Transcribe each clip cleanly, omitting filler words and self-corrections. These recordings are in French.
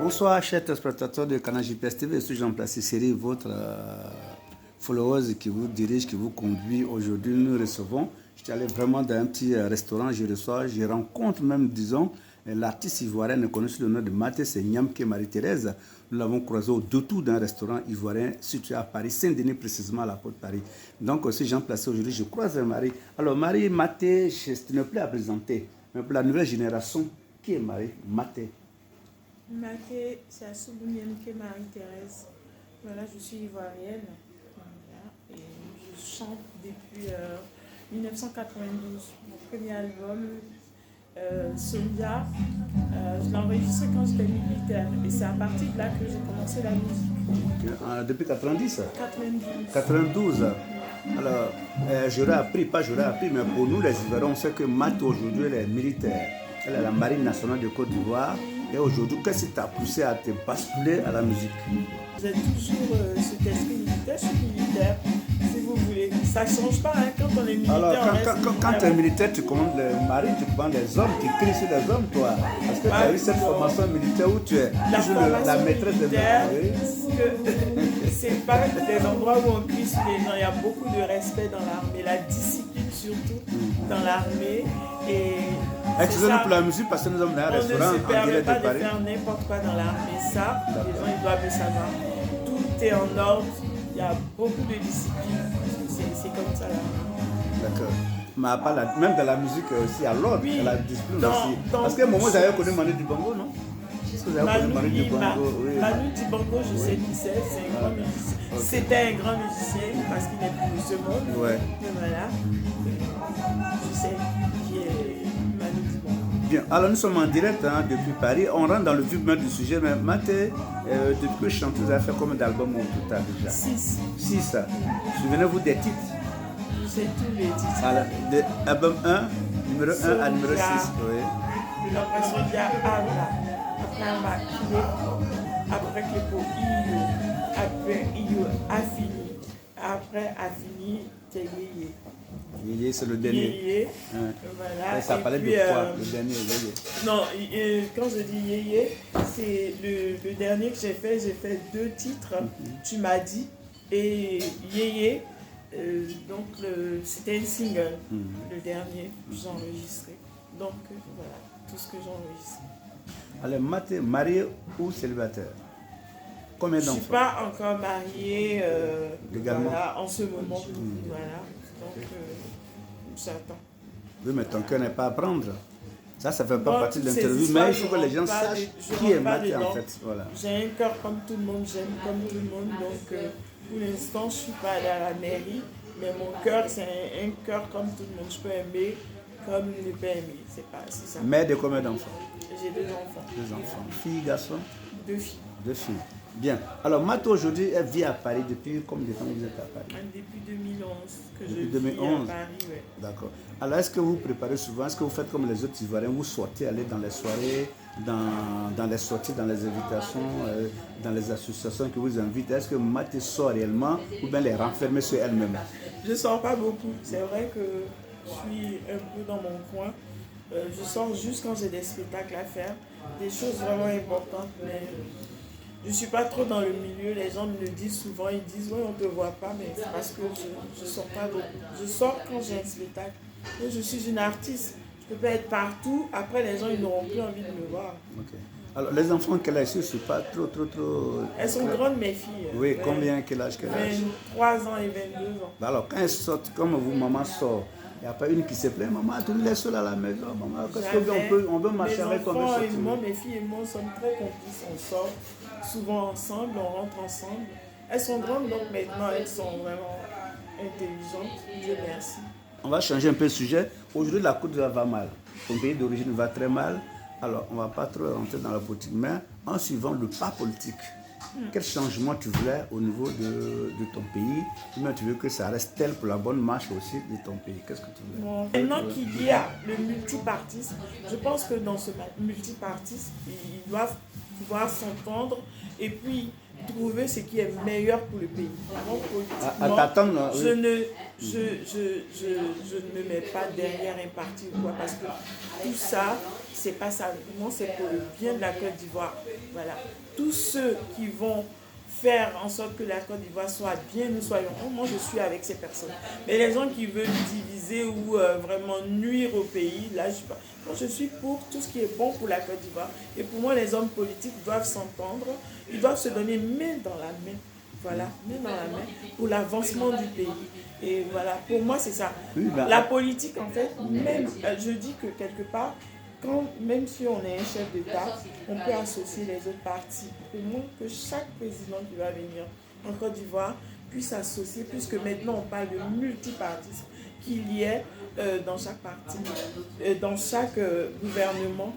Bonsoir chers téléspectateurs de Canal JPS TV, je suis Jean-Placé Série, votre followeuse qui vous dirige, qui vous conduit. Aujourd'hui nous recevons, je suis allé vraiment dans un petit restaurant, je rencontre même, disons, l'artiste ivoirienne connu sous le nom de Maté, c'est Nyamke Marie-Thérèse. Nous l'avons croisé au dessous d'un restaurant ivoirien situé à Paris, Saint-Denis précisément à la Porte Paris. Donc aussi Jean Placé aujourd'hui, je croise Marie. Alors Marie Maté, je ne plus à présenter, mais pour la nouvelle génération, qui est Marie Maté? Maté, c'est Assoubou Nyamke Marie-Thérèse. Voilà, je suis ivoirienne. Voilà, et je chante depuis 1992. Mon premier album, Sonia, je l'ai enregistré quand j'étais militaire. Et c'est à partir de là que j'ai commencé la musique. Depuis 90? 92. 92. Alors, j'aurais appris, mais pour nous les Ivoiriens, on sait que Maté aujourd'hui, elle est militaire. Elle est la marine nationale de Côte d'Ivoire. Et aujourd'hui, qu'est-ce qui t'a poussé à te basculer à la musique? J'ai toujours cet esprit militaire, je suis militaire, si vous voulez. Ça ne change pas hein, quand on est militaire. Alors, quand tu es militaire, tu commandes les maris, tu commandes les hommes, tu cries sur les hommes, toi. Parce que tu as eu cette formation militaire où tu es la maîtresse des maris. C'est pas des endroits où on crie sur les gens. Il y a beaucoup de respect dans l'armée, la discipline surtout dans l'armée. Excusez-nous pour la musique parce que nous sommes dans un restaurant en direct de Paris. On ne se permet pas de faire n'importe quoi dans l'armée. Ça, les gens ils doivent le savoir. Tout est en ordre. Il y a beaucoup de discipline. C'est comme ça l'armée. D'accord. Mais même dans la musique aussi, à l'ordre, oui, la discipline aussi. Parce qu'à un moment, j'avais connu Manu Dibango, non? Manu Dibango, je sais qui c'est un grand musicien. Okay. C'était un grand musicien parce qu'il n'est plus de ce monde. Ouais. Mais voilà, je sais qui est Manu Dibango. Bien, alors nous sommes en direct depuis Paris. On rentre dans le vif même du sujet. Mais Maté, depuis que chanteuse, vous avez fait combien d'albums au total déjà? 6. 6. Souvenez-vous des titres? Je sais tous les titres. Alors, de album 1, numéro 1 à numéro 6. Oui. L'impression qu'il y a Abla. Après Clépo, Iyo, après Iyo, Afini, après Afini, c'est Yéyé. Yéyé, c'est le dernier. Yéyé, voilà. Et ça parlait de quoi, le dernier Yéyé? Non, quand je dis Yéyé, c'est le dernier que j'ai fait 2 titres, Tu m'as dit, et Yéyé, donc c'était un single, le dernier que j'ai enregistré. Donc voilà, tout ce que j'ai enregistré. Alors, Maté, marié ou célibataire? Combien d'enfants? Je ne suis pas encore mariée voilà, en ce moment. Voilà. Donc, j'attends. Oui, mais ton cœur n'est pas à prendre. Ça fait pas partie de l'interview, mais il faut que les gens sachent qui est Maté en fait. Voilà. J'ai un cœur comme tout le monde, j'aime comme tout le monde. Donc, pour l'instant, je ne suis pas allée à la mairie, mais mon cœur, c'est un cœur comme tout le monde. Je peux aimer comme ne pas aimer. C'est ça. Mère de combien d'enfants? J'ai 2 enfants. 2 enfants. Filles, garçons? 2 filles. 2 filles. Bien. Alors, Maté aujourd'hui, elle vit à Paris depuis combien de temps vous êtes à Paris? Depuis 2011 que depuis je 2011. vis à Paris, oui. D'accord. Alors, est-ce que vous préparez souvent, est-ce que vous faites comme les autres Ivoiriens, vous sortez, aller dans les soirées, dans les sorties, dans les invitations, dans les associations qui vous invitent? Est-ce que Maté sort réellement ou bien les renfermer sur elle-même? Je ne sors pas beaucoup. C'est vrai que je suis un peu dans mon coin. Je sors juste quand j'ai des spectacles à faire, des choses vraiment importantes, mais je ne suis pas trop dans le milieu. Les gens me le disent souvent, ils disent oui, on ne te voit pas, mais c'est parce que je ne sors pas beaucoup. Je sors quand j'ai un spectacle. Et je suis une artiste, je ne peux pas être partout. Après, les gens ils n'auront plus envie de me voir. Okay. Alors, les enfants, quel âge? Je ne suis pas trop. Elles sont grandes, mes filles. Oui, combien, quel âge? 23 ans et 22 ans. Alors, quand elles sortent, comme vous, maman sort, il n'y a pas une qui se plaint, maman, tu nous laisses seule à la maison, maman, qu'est-ce qu'on peut marcher avec comme ça? Moi, mes filles et moi sommes très complices, on sort, souvent ensemble, on rentre ensemble. Elles sont grandes, donc maintenant elles sont vraiment intelligentes. Dieu merci. On va changer un peu de sujet. Aujourd'hui, la Côte d'Ivoire va mal. Ton pays d'origine va très mal. Alors, on ne va pas trop rentrer dans la politique, mais en suivant le pas politique, quel changement tu voulais au niveau de ton pays? Ou bien tu veux que ça reste tel pour la bonne marche aussi de ton pays? Qu'est-ce que tu veux? Bon, maintenant qu'il y a le multipartisme, je pense que dans ce multipartisme, ils doivent pouvoir s'entendre et puis trouver ce qui est meilleur pour le pays. Donc, politiquement, je ne mets pas derrière un parti ou quoi, parce que tout ça, c'est pas ça. Moi, c'est pour le bien de la Côte d'Ivoire. Voilà. Tous ceux qui vont faire en sorte que la Côte d'Ivoire soit bien, nous soyons. Moi, je suis avec ces personnes. Mais les gens qui veulent diviser ou vraiment nuire au pays, là, je suis pas. Moi, je suis pour tout ce qui est bon pour la Côte d'Ivoire. Et pour moi, les hommes politiques doivent s'entendre. Ils doivent se donner main dans la main. Voilà, main dans la main pour l'avancement du pays. Et voilà, pour moi, c'est ça. Oui, ben, la politique, en fait, même, je dis que quelque part, même si on est un chef d'État, on peut associer les autres partis. Pour moi, que chaque président qui va venir en Côte d'Ivoire puisse associer, puisque maintenant on parle de multipartisme, qu'il y ait dans chaque parti, dans chaque gouvernement,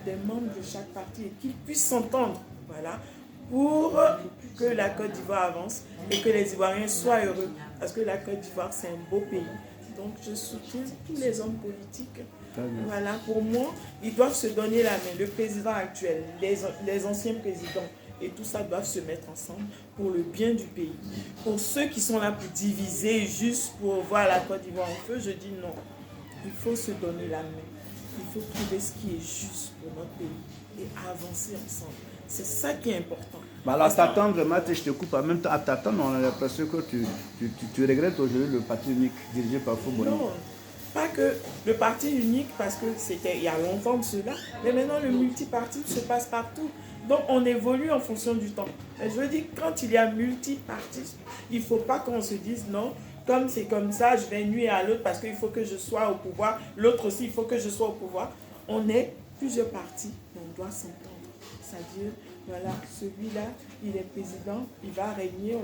des membres de chaque parti et qu'ils puissent s'entendre, voilà, pour que la Côte d'Ivoire avance et que les Ivoiriens soient heureux. Parce que la Côte d'Ivoire, c'est un beau pays. Donc je soutiens tous les hommes politiques. Voilà, pour moi, ils doivent se donner la main. Le président actuel, les anciens présidents, et tout ça doivent se mettre ensemble pour le bien du pays. Pour ceux qui sont là pour diviser, juste pour voir la Côte d'Ivoire en feu, je dis non. Il faut se donner la main. Il faut trouver ce qui est juste pour notre pays et avancer ensemble. C'est ça qui est important. Bah alors, t'attendre, Matt, je te coupe en même temps. À t'attendre, on a l'impression que tu regrettes aujourd'hui le parti unique dirigé par Fou-Boni. Non, pas que le parti unique, parce que c'était il y a longtemps de cela, mais maintenant le multipartisme se passe partout. Donc on évolue en fonction du temps. Mais je veux dire, quand il y a multipartisme, il ne faut pas qu'on se dise non, comme c'est comme ça, je vais nuire à l'autre parce qu'il faut que je sois au pouvoir, l'autre aussi, il faut que je sois au pouvoir. On est plusieurs partis, on doit s'entendre. C'est-à-dire, voilà, celui-là, il est président, il va régner,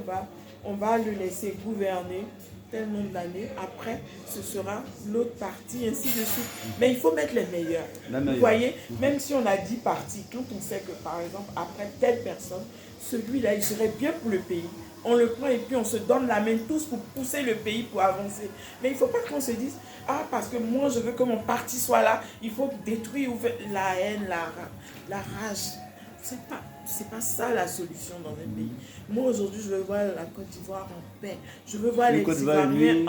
on va le laisser gouverner tel nombre d'années. Après, ce sera l'autre parti, ainsi de suite. Mais il faut mettre les meilleurs. Vous voyez, même si on a 10 partis, quand on sait que, par exemple, après telle personne, celui-là, il serait bien pour le pays. On le prend et puis on se donne la main tous pour pousser le pays, pour avancer. Mais il ne faut pas qu'on se dise, ah, parce que moi, je veux que mon parti soit là, il faut détruire la haine, la rage. C'est pas ça la solution dans un pays. Moi, aujourd'hui, je veux voir la Côte d'Ivoire en paix. Je veux voir les Ivoiriens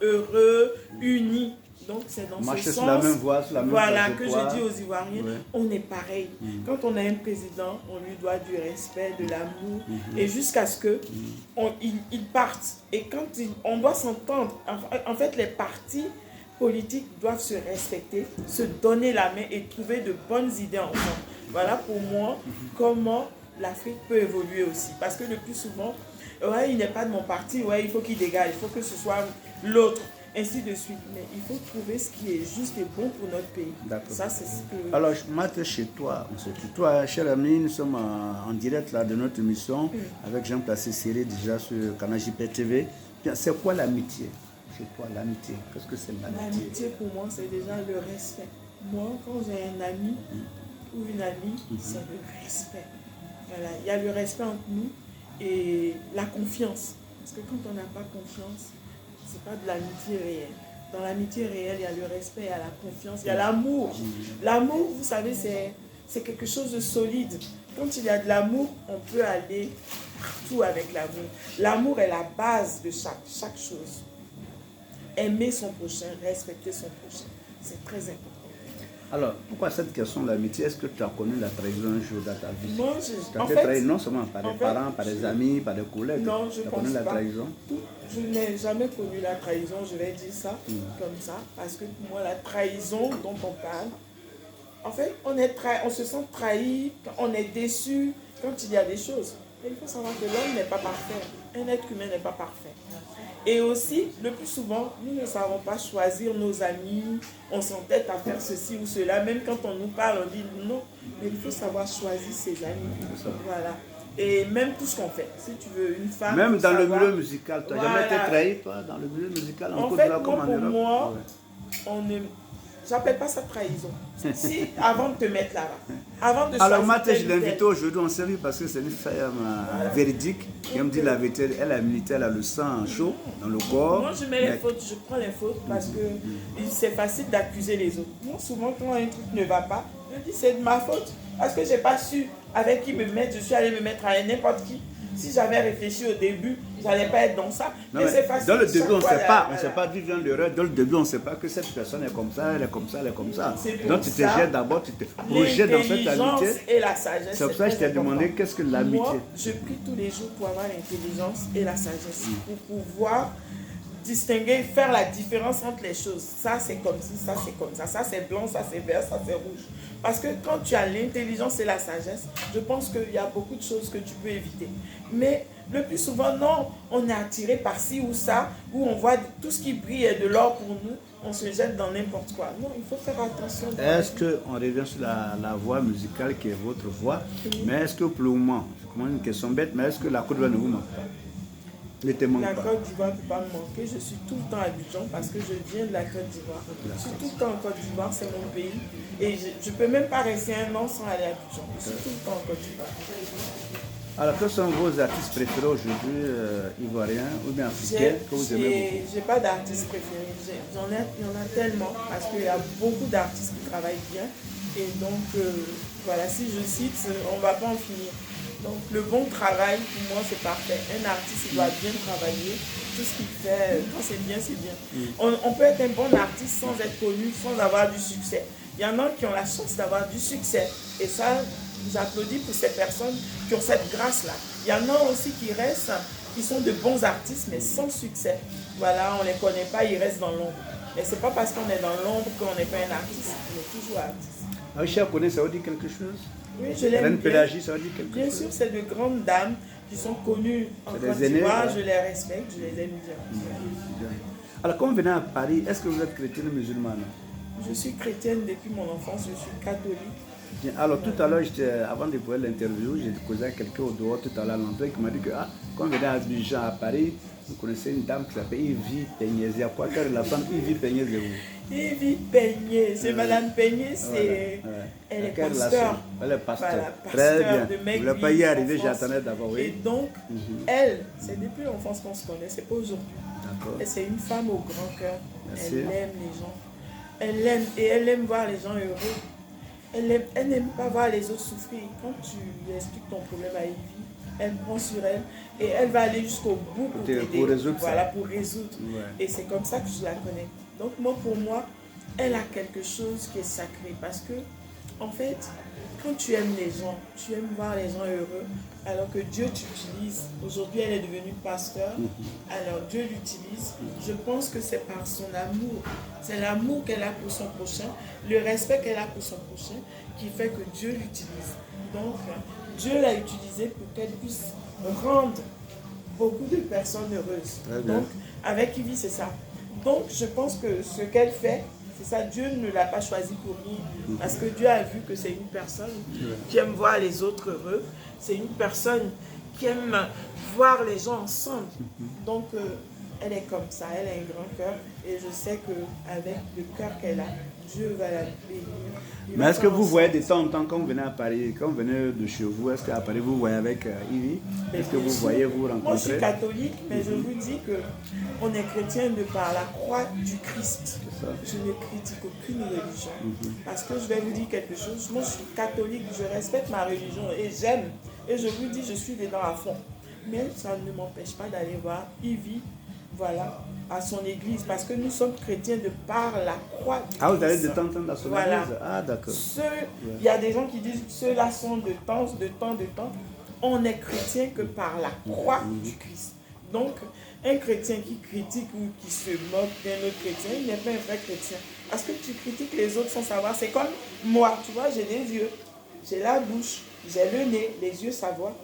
heureux, unis. Donc, c'est dans ce sens la même voie, la même voilà, que je dis aux Ivoiriens, on est pareil. Quand on a un président, on lui doit du respect, de l'amour, et jusqu'à ce qu'il parte. Et quand on doit s'entendre, en fait, les partis politiques doivent se respecter, se donner la main et trouver de bonnes idées ensemble. Voilà pour moi comment l'Afrique peut évoluer aussi. Parce que le plus souvent, ouais, il n'est pas de mon parti, ouais, il faut qu'il dégage, il faut que ce soit l'autre, ainsi de suite. Mais il faut trouver ce qui est juste et bon pour notre pays. Ça, c'est ce que... Alors, Matt, chez toi, on se tutoie, cher ami, nous sommes en direct là, de notre émission avec Jean Placé Séré, déjà sur Canal JP TV. C'est quoi l'amitié? C'est quoi l'amitié? Qu'est-ce que c'est l'amitié? L'amitié, pour moi, c'est déjà le respect. Moi, quand j'ai un ami ou une amie, c'est le respect. Voilà. Il y a le respect entre nous et la confiance. Parce que quand on n'a pas confiance, ce n'est pas de l'amitié réelle. Dans l'amitié réelle, il y a le respect, il y a la confiance, il y a l'amour. L'amour, vous savez, c'est quelque chose de solide. Quand il y a de l'amour, on peut aller partout avec l'amour. L'amour est la base de chaque chose. Aimer son prochain, respecter son prochain, c'est très important. Alors, pourquoi cette question de l'amitié? Est-ce que tu as connu la trahison un jour dans ta vie? Moi, tu as été trahi non seulement par des parents, par des amis, par des collègues. Non, je pense pas. Tu as connu la trahison? Je n'ai jamais connu la trahison, je vais dire ça comme ça, parce que pour moi, la trahison dont on parle, en fait, on se sent trahi, on est déçu quand il y a des choses. Et il faut savoir que l'homme n'est pas parfait. Un être humain n'est pas parfait. Et aussi, le plus souvent, nous ne savons pas choisir nos amis. On s'entête à faire ceci ou cela. Même quand on nous parle, on dit non. Mais il faut savoir choisir ses amis. Voilà. Et même tout ce qu'on fait. Si tu veux une femme... Même dans savoir, le milieu musical. Tu n'as jamais été trahi, toi, dans le milieu musical en fait, moi, pour moi, on ne... J'appelle pas ça trahison. Si, avant de te mettre là-bas, avant de alors, Mathé, je l'ai invité aujourd'hui, on s'est vu parce que c'est une femme véridique qui me dit la vérité. Elle a milité, elle a le sang chaud dans le corps. Moi, je mets les fautes, je prends les fautes parce que c'est facile d'accuser les autres. Moi, souvent, quand un truc ne va pas, je dis c'est de ma faute. Parce que je n'ai pas su avec qui me mettre, je suis allé me mettre à n'importe qui. Si j'avais réfléchi au début, je n'allais pas être dans ça. Mais c'est facile. Dans le début, on ne sait pas d'où vient l'erreur. Dans le début, on ne sait pas que cette personne est comme ça, elle est comme ça, elle est comme ça. Donc tu te jettes d'abord, tu te projettes dans cette amitié. Et la sagesse. C'est pour ça que je t'ai demandé qu'est-ce que l'amitié. Moi, je prie tous les jours pour avoir l'intelligence et la sagesse. Pour pouvoir distinguer, faire la différence entre les choses. Ça, c'est comme ci, ça, c'est comme ça. Ça, c'est blanc, ça, c'est vert, ça, c'est rouge. Parce que quand tu as l'intelligence et la sagesse, je pense qu'il y a beaucoup de choses que tu peux éviter. Mais le plus souvent, non, on est attiré par ci ou ça, où on voit tout ce qui brille est de l'or pour nous, on se jette dans n'importe quoi. Non, il faut faire attention. Est-ce qu'on revient sur la voix musicale qui est votre voix, mais est-ce que pour le moment, je commence une question bête, mais est-ce que la Côte d'Ivoire ne vous manque pas? La Côte d'Ivoire ne peut pas me manquer. Je suis tout le temps à Abidjan parce que je viens de la Côte d'Ivoire. Je suis tout le temps en Côte d'Ivoire, c'est mon pays. Et je ne peux même pas rester un an sans aller à Abidjan. Je suis tout le temps en Côte d'Ivoire. Alors, quels sont vos artistes préférés aujourd'hui, ivoiriens ou bien africains que vous aimez beaucoup? Je n'ai pas d'artiste préféré. Il y en a tellement parce qu'il y a beaucoup d'artistes qui travaillent bien. Et donc, voilà, si je cite, on ne va pas en finir. Donc le bon travail, pour moi, c'est parfait. Un artiste, il doit bien travailler. Tout ce qu'il fait, quand c'est bien, c'est bien. On peut être un bon artiste sans être connu, sans avoir du succès. Il y en a qui ont la chance d'avoir du succès. Et ça, j'applaudis pour ces personnes qui ont cette grâce-là. Il y en a aussi qui restent, qui sont de bons artistes, mais sans succès. Voilà, on ne les connaît pas, ils restent dans l'ombre. Mais ce n'est pas parce qu'on est dans l'ombre qu'on n'est pas un artiste. On est toujours artiste. Aïcha, ça vous dit quelque chose? Oui, je l'aime bien. Pélagie, ça veut dire quelque chose? Bien sûr, c'est de grandes dames qui sont connues en Côte d'Ivoire. Je les respecte, je les aime bien. Alors, quand vous venez à Paris, est-ce que vous êtes chrétienne ou musulmane? Je suis chrétienne depuis mon enfance, je suis catholique. Bien. Alors, tout à l'heure, avant de voir l'interview, j'ai causé à quelqu'un au dehors tout à l'heure à l'entrée qui m'a dit que quand vous venez à Abidjan, à Paris, vous connaissez une dame qui s'appelle Yvi Peigné. À quoi faire la femme Yvi Peigné de vous? Yvi Peigné, c'est Madame Peigné, c'est... Elle est pasteur. Elle est pasteur. Voilà, très bien. De vous ne voulez pas y arriver, j'attendais d'abord, oui. Et donc, elle, c'est depuis l'enfance qu'on se connaît, c'est pas aujourd'hui. D'accord. Et c'est une femme au grand cœur. Merci. Elle aime les gens. Elle aime, et elle aime voir les gens heureux. Elle n'aime pas voir les autres souffrir. Quand tu expliques ton problème à Yvi, elle prend sur elle et elle va aller jusqu'au bout pour t'aider. Pour résoudre voilà, ça. pour résoudre. Ouais. Et c'est comme ça que je la connais. Donc moi, pour moi, elle a quelque chose qui est sacré. Parce que, en fait, quand tu aimes les gens, tu aimes voir les gens heureux, alors que Dieu t'utilise. Aujourd'hui, elle est devenue pasteur. Alors Dieu l'utilise. Je pense que c'est par son amour. C'est l'amour qu'elle a pour son prochain, le respect qu'elle a pour son prochain, qui fait que Dieu l'utilise. Donc, Dieu l'a utilisée pour qu'elle puisse rendre beaucoup de personnes heureuses. Donc, avec Yvi, c'est ça. Donc, je pense que ce qu'elle fait, c'est ça, Dieu ne l'a pas choisi pour rien. Parce que Dieu a vu que c'est une personne qui aime voir les autres heureux. C'est une personne qui aime voir les gens ensemble. Donc, elle est comme ça, elle a un grand cœur. Et je sais qu'avec le cœur qu'elle a, Dieu va la bénir. Mais est-ce que vous voyez de temps en temps, quand vous venez à Paris, quand vous venez de chez vous, est-ce qu'à Paris vous voyez avec Yvi? Est-ce que vous voyez, vous rencontrez? Moi je suis catholique, mais je vous dis qu'on est chrétien de par la croix du Christ. Je ne critique aucune religion. Parce que je vais vous dire quelque chose, moi je suis catholique, je respecte ma religion et j'aime. Et je vous dis, je suis dedans à fond. Mais ça ne m'empêche pas d'aller voir Yvi, voilà, à son église, parce que nous sommes chrétiens de par la croix du Christ. Ah, vous allez de temps en temps dans son église? Ah, d'accord. Il y a des gens qui disent ceux-là sont de temps. On est chrétien que par la croix du Christ. Donc, un chrétien qui critique ou qui se moque d'un autre chrétien, il n'est pas un vrai chrétien. Parce que tu critiques les autres sans savoir. C'est comme moi, tu vois, j'ai des yeux, j'ai la bouche, j'ai le nez, les yeux, ça voit.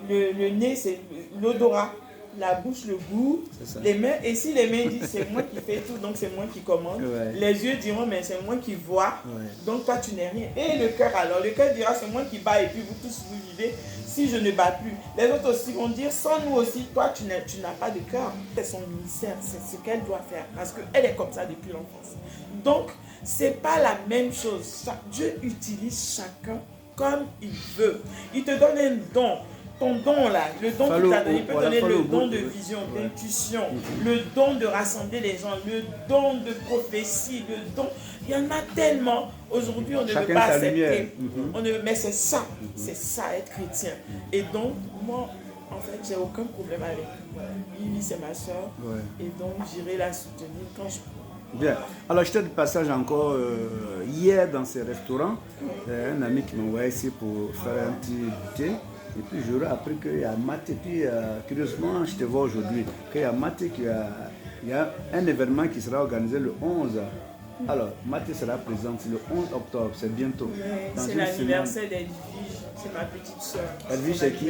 Le nez, c'est l'odorat. La bouche, le goût, les mains. Et si les mains disent c'est moi qui fais tout, donc c'est moi qui commande. Ouais. Les yeux diront mais c'est moi qui vois, ouais. Donc toi tu n'es rien. Et le cœur alors, le cœur dira c'est moi qui bats et puis vous tous vous vivez si je ne bats plus. Les autres aussi vont dire sans nous aussi, toi tu n'as pas de cœur. C'est son ministère, c'est ce qu'elle doit faire parce qu'elle est comme ça depuis l'enfance. Donc c'est pas la même chose. Dieu utilise chacun comme il veut. Il te donne un don. Ton don là, le don qu'il t'a donné, il peut donner le don de vision, d'intuition, le don de rassembler les gens, le don de prophétie, le don. Il y en a tellement. Aujourd'hui, on ne veut pas accepter. Mais c'est ça être chrétien. Et donc, moi, en fait, j'ai aucun problème avec lui. Lily, c'est ma soeur. Ouais. Et donc, j'irai la soutenir quand je peux. Bien. Alors, j'étais de passage encore hier dans ces restaurants. Un ami qui m'a envoyé ici pour faire un petit goûter. Et puis j'aurais appris qu'il y a Maté, puis curieusement, je te vois aujourd'hui, qu'il y a Maté, il y a un événement qui sera organisé le 11. Alors, Maté sera présente le 11 octobre, c'est bientôt. Oui, c'est l'anniversaire d'Edwige, c'est ma petite soeur. Edwige, c'est qui?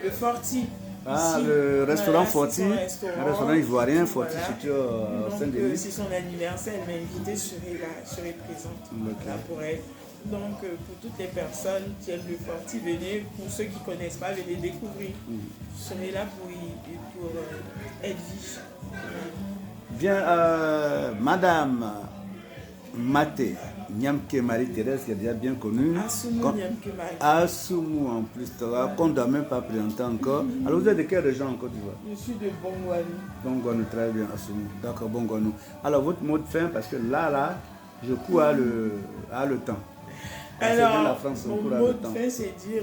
Le Forti. Ah, ici, le restaurant Forti, un restaurant ivoirien, Forti, situé au Saint-Denis. C'est son anniversaire, elle m'a invité, je serai présente là pour elle. Donc, pour toutes les personnes qui aiment le Forti, venez. Pour ceux qui ne connaissent pas, venez découvrir. Je serai là pour Edwige. Bien, Madame Maté Nyamke Marie-Thérèse, qui est déjà bien connue. Assoumou Nyamke Marie. Assoumou en plus, qu'on ne doit même pas présenter encore. Alors, vous êtes de quelle région en Côte d'Ivoire? Je suis de Bongouanou. Bongouanou, très bien, Assoumou. D'accord, Bongouanou. Alors, votre mot de fin, parce que là, je cours à le temps. Alors, la France, mon mot de fin, c'est dire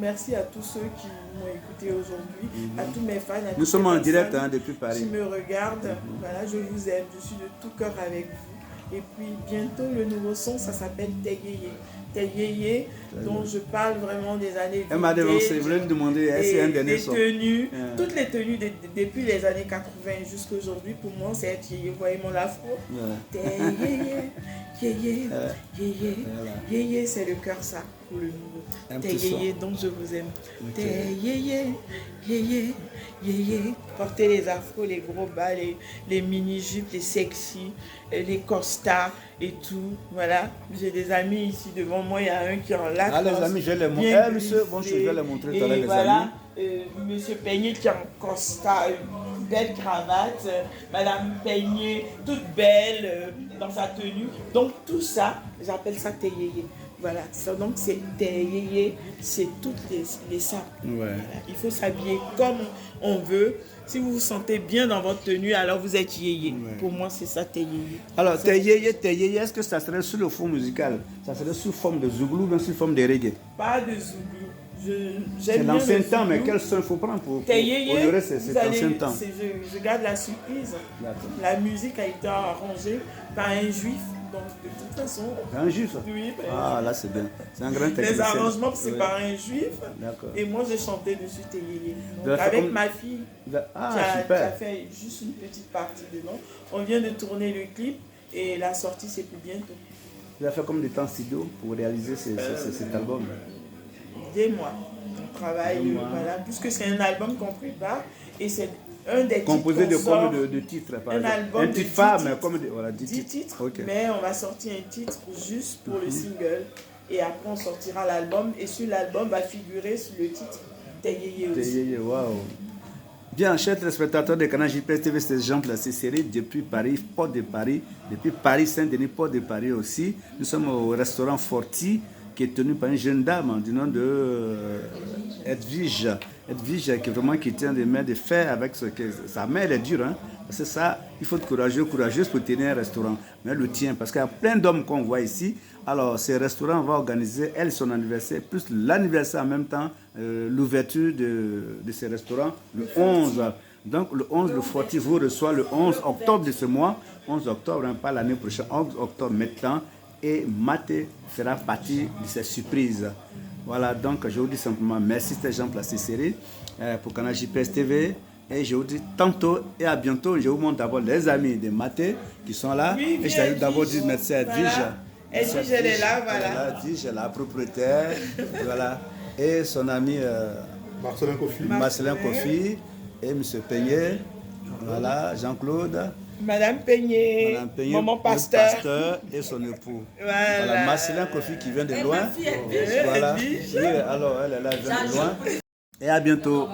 merci à tous ceux qui m'ont écouté aujourd'hui, à tous mes fans. Nous sommes en direct depuis Paris. Qui me regardent, voilà, je vous aime, je suis de tout cœur avec vous. Et puis bientôt, le nouveau son, ça s'appelle Teyeye. Teyeye, dont je parle vraiment des années. Elle m'a devancé, je voulais lui demander, est-ce un dernier son? Tenues, toutes les tenues depuis les années 80 jusqu'à aujourd'hui, pour moi, c'est être yeye. Vous voyez mon afro? Teyeye, yeye, yeye, yeye, c'est le cœur, ça, pour le nouveau. Teyeye, donc je vous aime. Teyeye, yeye, yeye. Portez les afros, les gros bas, les mini-jupes, les sexy, les costards et tout. Voilà, j'ai des amis ici devant moi, il y a un qui est en lac. Ah, les amis, je vais les montrer. Monsieur, bon, je vais les montrer tout à l'heure, les amis. Monsieur Peigné qui est en costard, une belle cravate, Madame Peigné, toute belle dans sa tenue. Donc tout ça, j'appelle ça Teyeye. Voilà, donc c'est Teyeye, c'est toutes les sapes. Ouais. Voilà. Il faut s'habiller comme on veut. Si vous vous sentez bien dans votre tenue, alors vous êtes yeye. Ouais. Pour moi, c'est ça, Teyeye. Alors, Teyeye, est-ce que ça serait sur le fond musical? Ça serait sous forme de zouglou ou bien sous forme de reggae? Pas de zouglou. C'est l'ancien temps, mais quel son il faut prendre pour honorer cet ancien temps? Je garde la surprise. La musique a été arrangée par un juif. Donc, de toute façon. Un juif? Oui. Ah, là, c'est bien. C'est un grand technicien. Les arrangements, c'est par un juif. D'accord. Et moi, j'ai chanté dessus Teyeye. Avec ma fille, qui a fait juste une petite partie dedans. On vient de tourner le clip et la sortie, c'est plus bientôt. Vous avez fait combien de temps studio pour réaliser cet album? Des mois. On travaille, voilà, puisque c'est un album qu'on prépare et c'est un des composé de combien de titres par exemple? Un titre phare, mais comme voilà, 10 titres. Okay. Mais on va sortir un titre juste pour le single et après on sortira l'album et sur l'album va figurer sur le titre Teyeye aussi. Teyeye, waouh. Bien, chers téléspectateurs de Canal JPS TV, c'est Jean Placé Série depuis Paris, Port de Paris, depuis Paris Saint-Denis, Port de Paris aussi. Nous sommes au restaurant Forti, qui est tenu par une jeune dame du nom de Edwige. Edwige qui tient des mains de fer avec sa main, elle est dure. Hein? Parce que ça, il faut être courageuse pour tenir un restaurant. Mais elle le tient parce qu'il y a plein d'hommes qu'on voit ici. Alors, ce restaurant va organiser, elle, son anniversaire, plus l'anniversaire en même temps, l'ouverture de ce restaurant le 11. Donc, le 11, le Forti vous reçoit le 11 octobre de ce mois. 11 octobre, hein, pas l'année prochaine, 11 octobre maintenant. Et Maté fera partie de ces surprises. Voilà, donc je vous dis simplement merci, c'était Jean Placé Série pour Canal JPS TV. Et je vous dis tantôt et à bientôt. Je vous montre d'abord les amis de Maté qui sont là. Oui, et je vais d'abord dire merci à Edwige. Edwige, elle est là, voilà. Edwige, la propriétaire. Voilà. et son ami Marcelin Kofi et M. Peignet, voilà, Jean-Claude. Madame Peignet, Maman Pasteur et son époux. Voilà. Marcelin Kofi qui vient de loin. Voilà. Alors, elle est là, elle vient de loin. Et à bientôt.